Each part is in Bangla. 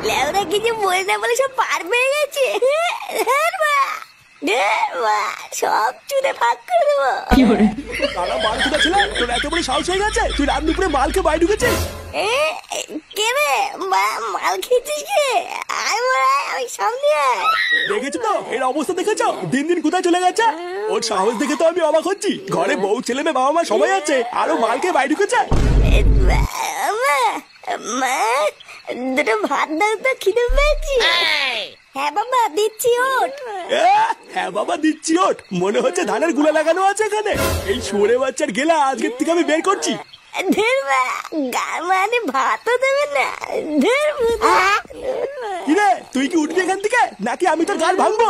লেওরা কিছু বলে না বলে সব পার পেয়ে গেছে। সব চুরে ভাগ করে দেবো। তারা মাল কোথা ছিল? তোর এত বড় সাহস হয়ে গেছে তুই রাত দুপুরে মালকে বাইরে ঢুকেছিস? কে রে মাল খেয়েছিস কে? আমি সামনে দেখেছো তো এর অবস্থা, দেখেছো দিন দিন কোথায় চলে গেছে? ওর সাহস দেখে তো আমি অবাক হচ্ছি। ঘরে বউ ছেলে মেয়ে বাবা মা সবাই আছে, আরো মালকে বাইরে ঢুকেছে। মা দুটো ভাত দাও তো, খিদে পেয়েছি। হ্যাঁ বাবা দিচ্ছি, ওঠ। হ্যাঁ বাবা দিচ্ছি, ওঠ। মনে হচ্ছে ধানের গুলা লাগানো আছে এখানে। এই শুয়োরে বাচ্চার গেলা আজকের থেকে আমি বের করছি। মানে ভাতও দেবে না? কিরে তুই কি উঠবি এখান থেকে নাকি আমি তোর গাড় ভাঙবো?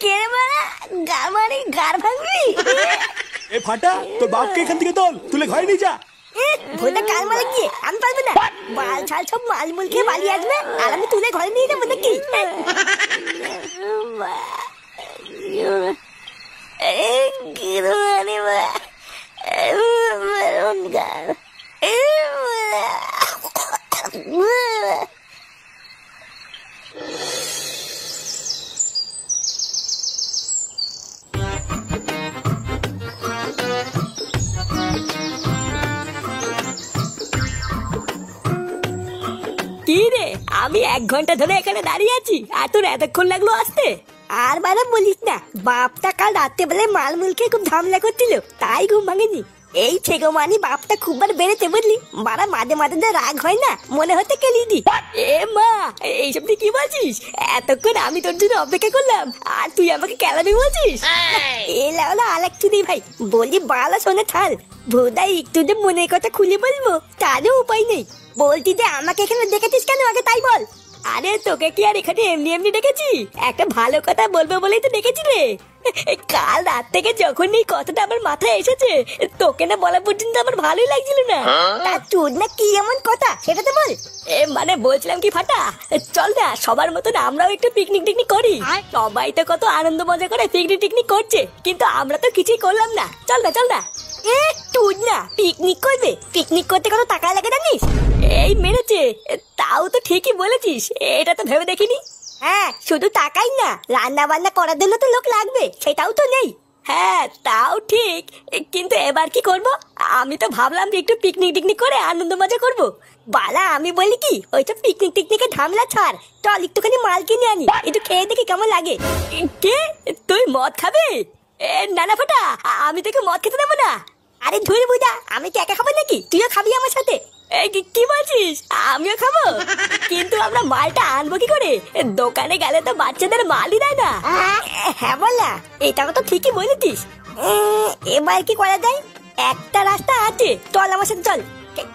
কে মারা গাড় মারি, গাড় ভাঙবি? এ ফাটা, তোর বাপকে এখান থেকে তুলে ঘরে নিয়ে যা। ভোটা কাল মারা গিয়ে আমি পারবো না। মাল ছাল সব মাল মুল খেয়ে পালিয়ে আসবে আর আমি তুলে ঘরে নিয়ে যাবো নাকি? কি রে, আমি 1 ঘন্টা ধরে এখানে দাঁড়িয়ে আছি আর তোর এতক্ষণ লাগলো আসতে? আর বারে বলিস না, বাপটা কাল রাত্রে বেলায় মাল মুল খেয়ে খুব ঝামেলা করছিল, তাই ঘুম ভাঙেনি। এই ছেগো মানি বাপটা খুব বার বেড়েছে বুঝলি। বারা মাঝে মাঝে যে রাগ হয় না, মনে হতে কেলি দি। এ মা, এইসব তুই কি বলছিস? এতক্ষণ আমি তোর জন্য অপেক্ষা করলাম আর তুই আমাকে কেলাবি বলছিস? এলা আলেক চুদি ভাই, বলি বালা শোনে থাল। ভোদাই একটু যে মনের কথা খুলে বলবো তারও উপায় নেই। বলতি যে আমাকে এখানে দেখেছিস কেন আগে তাই বল। আরে তোকে কি আর এখানে এমনি এমনি ডেকেছি? একটা ভালো কথা বলবো বলেই তো ডেকেছি রে। কাল রাত থেকে যখন এই কথাটা আমার মাথায় এসেছে, তোকে না বলা পর্যন্ত আমার ভালোই লাগছিল না। তা তোর না কি এমন কথা সেটা তো বল। মানে বলছিলাম কি ফাটা, চল না সবার মতন আমরাও একটু পিকনিক টিকনিক করি। সবাই তো কত আনন্দ মজা করে পিকনিক টিকনিক করছে, কিন্তু আমরা তো কিছুই করলাম না। চল না চল না। তুই না পিকনিক করবে? পিকনিক করতে কত টাকা লাগে জানিস? এই মেরেছে, তাও তো ঠিকই বলেছিস, এটা তো ভেবে দেখিনি। হ্যাঁ, শুধু টাকাই না, রান্না বান্না করার জন্য তো লোক লাগবে, সেটাও তো নেই। হ্যাঁ তাও ঠিক, কিন্তু এবার কি করব? আমি তো ভাবলাম যে একটু পিকনিক টিকনিক করে আনন্দ মজা করব। বালা আমি বলি কি, ওইসব পিকনিক টিকনিকে ঝামেলা ছাড়, চল একটুখানি মাল কিনে আনি, একটু খেয়ে দেখি কেমন লাগে। কে, তুই মদ খাবে? না না ফাটা, আমি তোকে মদ খেতে দেবো না। আরে ধুর বুঝা, আমি কি একা খাবো নাকি? তুইও খাবি আমার সাথে? কি বলছিস? আমিও খাবো? কিন্তু আমরা মালটা আনবো কি করে? দোকানে গেলে তো বাচ্চাদের মালই দেয় না। হ্যাঁ বলা, এটাও তো ঠিকই বলেছিস। এবার কি করা যায়? একটা রাস্তা আছে, চল আমার সাথে চল।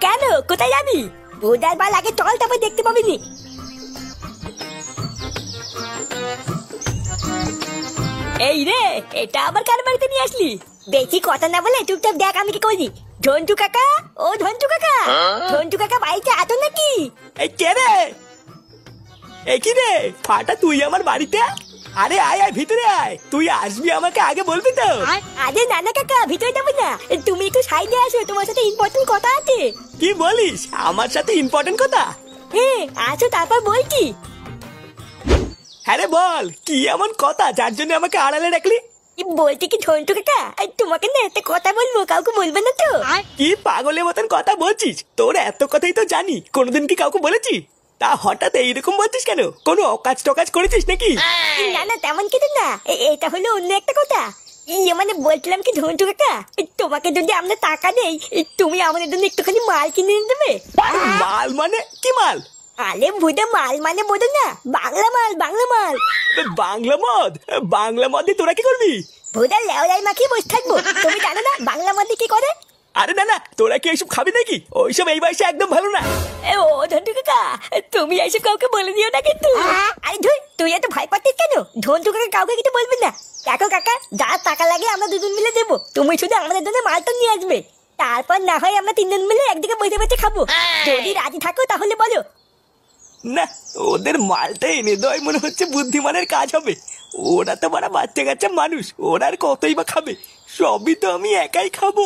কেন, কোথায় যাবি? বুধার বাল আগে চল, তারপর দেখতে পাবি নি। এই রে, এটা আবার কার বাড়িতে নিয়ে আসলি? বেশি কথা না বলে চুপচাপ দেখ আমি কি করি। ঝন্টু কাকা, ও ঝন্টু কাকা, ঝন্টু কাকা বাড়িতে আতো নাকি? এই কে রে? এই কি রে ফাটা, তুই আমার বাড়িতে? আরে আয় আয় ভিতরে আয়, তুই আসবি আমাকে আগে বলবি তো। আরে নানা কাকা, ভিতরে যাবো না, তুমি একটু সাইডে আসো, তোমার সাথে ইম্পর্টেন্ট কথা আছে। কি বলিস? আমার সাথে ইম্পর্টেন্ট কথা? হ্যাঁ আসো, তারপর বলছি। হ্যাঁ রে বল, কি এমন কথা যার জন্য আমাকে আড়ালে রাখলি? বলছি কি ঝন্টু কাকা, তোমাকে না একটা কথা বলবো, কাউকে বলবে না তো? কি পাগলের মতন কথা বলছিস? তোর এত কথাই তো জানি, কোনোদিন কি কাউকে বলেছি? তা হঠাৎ এইরকম বলছিস কেন? কোনো অকাজ টকাজ করেছিস নাকি? না না তেমন কিছু না, এটা হলো অন্য একটা কথা। মানে বলছিলাম কি ঝন্টু কাকা, তোমাকে যদি আমরা টাকা দেই, তুমি আমাদের জন্য একটুখানি মাল কিনে এনে দেবে। মাল মানে কি মাল? আরে বুঝে মাল মানে বোঝো না, বাংলা মাল, বাংলা মাল। বাংলা মদ? বাংলা মদ দিয়ে তোরা কি করবি? ভোদা লেওলাই মাখিয়ে বসে থাকবো, তুমি জানো না বাংলা মদ কি করে? আরে না না, তোরা কি এইসব খাবি নাকি? ওইসব এই বয়সে একদম ভালো না। ও ঝন্টু কাকা, তুমি এইসব কাউকে বলে দিও না কিন্তু। আরে ধুই, তুই এত ভয় পাচ্ছিস কেন? ঝন্টু কাকা কাউকে কিছু বলবি না। দেখো কাকা, যা টাকা লাগে আমরা দুজন মিলে দেবো, তুমি শুধু আমাদের জন্য মালটা নিয়ে আসবে। তারপর না হয় আমরা 3 জন মিলে একদিকে বসে বসে খাবো। যদি রাজি থাকো তাহলে বলো। না, ওদের মালটা এনে দেওয়াই মনে হচ্ছে বুদ্ধিমানের কাজ হবে। ওরা তো বড় বাচ্চা কাচ্চা মানুষ, ওরা আর কতই বা খাবে? সবই তো আমি একাই খাবো।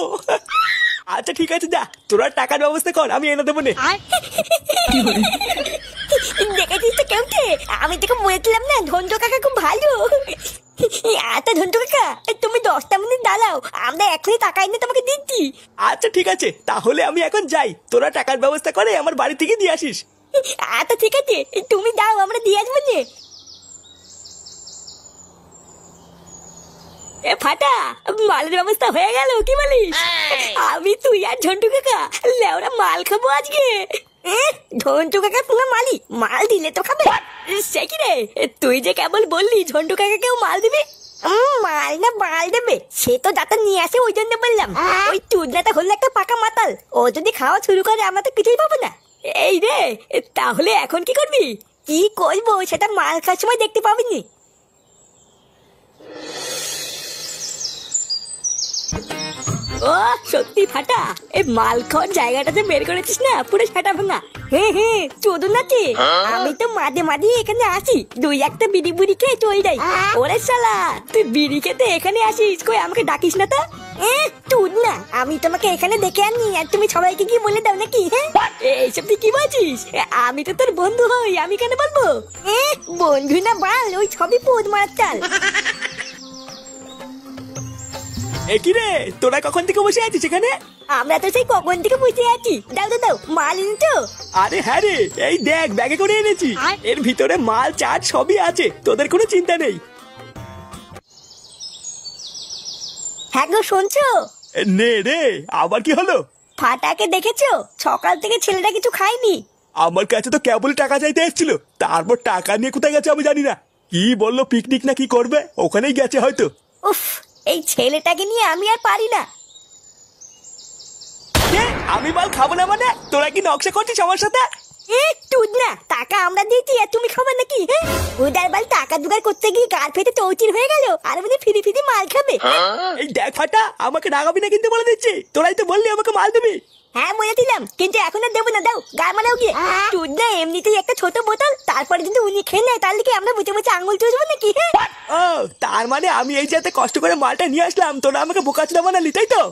আচ্ছা ঠিক আছে, যা তোরা টাকার ব্যবস্থা কর, আমি এনে দেবো নে। আমি তোকে বলেছিলাম না ধন্টু কাকা খুব ভালো। আচ্ছা ধন্টু কাকা, তুমি 10টা মিনিট দাঁড়াও, আমরা এখনই টাকা এনে তোমাকে দিচ্ছি। আচ্ছা ঠিক আছে, তাহলে আমি এখন যাই, তোরা টাকার ব্যবস্থা করে আমার বাড়ি থেকে দিয়ে আসিস। আচ্ছা ঠিক আছে, তুমি দাও, আমরা দিয়ে আসবো নে। এ ফাটা, মালের ব্যবস্থা হয়ে গেল, কি বলিস? আমি তুই আর ঝন্টু কাকা লেওরা মাল খাবো আজকে। ঝন্টু কাকা পুরো মালি, মাল দিলে তো খাবে। সে কি রে, তুই যে কেবল বললি ঝন্টু কাকা কেউ মাল দিবে? মাল না মাল দেবে সে তো যাতে নিয়ে আসে, ওই জন্য বললাম। ওই চুদনাটা হলো একটা পাকা মাতাল, ও যদি খাওয়া শুরু করে আমরা তো কিছুই পাবো না। এই রে, তাহলে এখন কি করবি? কি করবো সেটা মাল খাওয়ার সময় দেখতে পাবিনি। ও সত্যি ফাটা, এই মাল খাওয়ার জায়গাটাতে বের করেছিস না, পুরো সেটা ভাঙা। হ্যাঁ চোদন নাকি, আমি তো মাঝে মাঝে এখানে আসি, 2-1টা বিড়ি বুড়ি খেয়ে চলে যাই। ওরে শালা, তুই বিড়ি খেতে এখানে আসিস, কই আমাকে ডাকিস না তো? তুই না, আমি তোমাকে এখানে দেখে আনি আর তুমি সবাইকে কি বলে দাও নাকি? হ্যাঁ এইসব তুই কি বলছিস? আমি তো তোর বন্ধু হই, আমি কেন বলবো? বন্ধু না বাল, ওই সবই পোদ মারার চাল। কি রে, তোরা কখন থেকে বসে আছিস এখানে? আমরা তো সেই কখন থেকে বসে আছি। দাও দাও দাও, মাল এনেছো? আরে হ্যাঁ রে, এই দেখ ব্যাগে করে এনেছি, এর ভিতরে মাল চাট সবই আছে, তোদের কোনো চিন্তা নেই। হ্যাঁ গো শুনছো? নে রে, আবার কি হলো? ফাটাকে দেখেছো? সকাল থেকে ছেলেটা কিছু খায়নি। আমার কাছে তো কেবল টাকা চাইতে এসেছিল, তারপর টাকা নিয়ে কোথায় গেছে আমি জানি না। কি বললো পিকনিক না কি করবে, ওখানেই গেছে হয়তো। উফ, এই ছেলেটাকে নিয়ে আমি আর পারি না। আমি মাল খাবো না মানে? তোরা কি নকশা করছিস আমার সাথে? তুই না, টাকা আমরা দিয়েছি আর তুমি খাবে নাকি? উদার বাল টাকা জোগাড় করতে গিয়ে গাল ফেটে চৌচির হয়ে গেল, আর মানে ফিরি ফিরি মাল খাবে। এই দেখ ফাটা, আমাকে রাগাবি না কিন্তু বলে দিচ্ছি, তোরাই তো বললি আমাকে মাল দিবি। হ্যাঁ বলে দিলাম, কিন্তু এখন আর দেবো না, দাও গা মারাও গিয়ে। তুই না এমনিতেই একটা ছোট বোতল, তারপরে যদি উনি খেয়ে নেয় তাহলে কি আমরা বুঝে বুঝে আঙুল চুষবো নাকি? ও তার মানে আমি এই যাতে কষ্ট করে মালটা নিয়ে আসলাম, তোরা আমাকে বোকাচোদা বানালি তাই তো?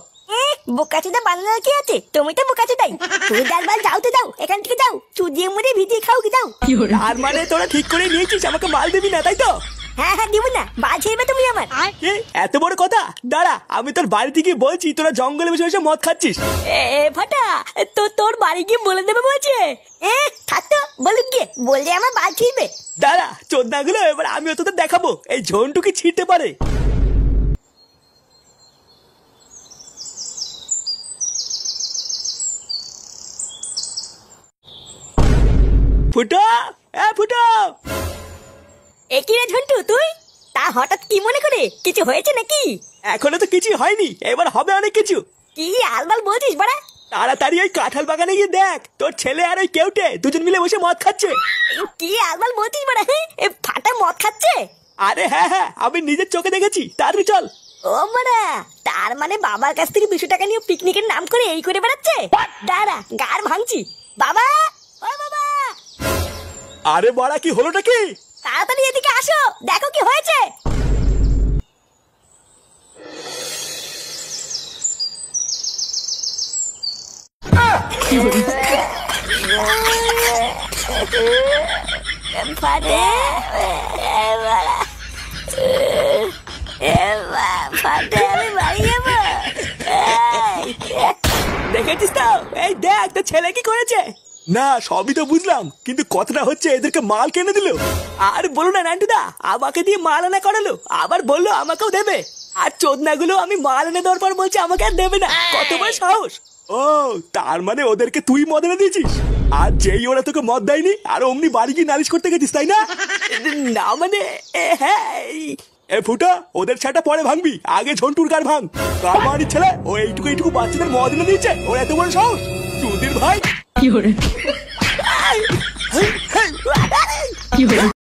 বোকাচোদা বানানোর কি আছে, তুমি তো বোকাচোদাই। তুই ডালবাল যাও তো যাও, এখান থেকে যাও, চুদিয়ে মুড়ে ভিজিয়ে খাও কি দাও। তার মানে তোরা ঠিক করে নিয়েছিস আমাকে মাল দিবি না তাই তো? হ্যাঁ হ্যাঁ দিব না, বাল ছেড়বে তুমি আমার। এত বড় কথা? দাঁড়া, আমি তোর বাড়ি থেকে বলছি তোরা জঙ্গলে বসে বসে মদ খাচ্ছিস। ফাটা, তো তোর বাড়ি গিয়ে বলে দেবে বলছে। থাকতো বলুক গিয়ে, বললে আমার বাল ছিড়বে। দাঁড়া চোদনাগুলো, এবার আমিও তোদের দেখাবো এই ঝন্টু কি ছিঁড়তে পারে। ফুটো, ফুটো। একই রে ঝন্টু তুই, তা হঠাৎ কি মনে করে, কিছু হয়েছে নাকি? এখনো তো কিছু হয়নি, এবার হবে অনেক কিছু। কি আলবাল বলছিস বাড়া? তাড়াতাড়ি ওই কাঁঠাল বাগানে গিয়ে দেখ, তোর ছেলে আর ওই কেউটে দুজন মিলে বসে মদ খাচ্ছে। কি আলবাল বলছিস বাড়া? ফাটা মদ খাচ্ছে? আরে হ্যাঁ হ্যাঁ, আমি নিজের চোখে দেখেছি, তাড়াতাড়ি চল। ও বাড়া, তার মানে বাবার কাছ থেকে 200 টাকা নিয়ে পিকনিকের নাম করে এই করে বেড়াচ্ছে। দাঁড়া, গার ভাঙছি। বাবা, ও বাবা। আরে বড়া, কি হলোটা কি? তাড়াতাড়ি এদিকে আসো, দেখো কি হয়েছে। দেখেছিস তো, এই দেখ তোর ছেলে কি করেছে। না সবই তো বুঝলাম, কিন্তু কথাটা হচ্ছে এদেরকে মাল কিনে দিল। আর বলো না নান্টুদা, আমাকে দিয়ে মাল আনা করালো, আবার বললো আমাকেও দেবে। আর চোদনাগুলো আমি মাল এনে দেওয়ার পর বলছে আমাকে আর দেবে না। কত বড় সাহস! ও তার মানে ওদেরকে তুই মদ এনে দিয়েছিস, আর যেই ওরা তোকে মদ দেয়নি আর অমনি বাড়ি গিয়ে নালিশ করতে গেছিস তাই না? না মানে হ্যাঁ। ফুটা, ওদের ছাটা পরে ভাঙবি, আগে ঝন্টুর গার ভাঙ। কার বাড়ির ছেলে ও এইটুকু বাচ্চাদের মদ এনে দিয়েছে, ওর এত বড় সাহস! চুদির ভাই। কি হরে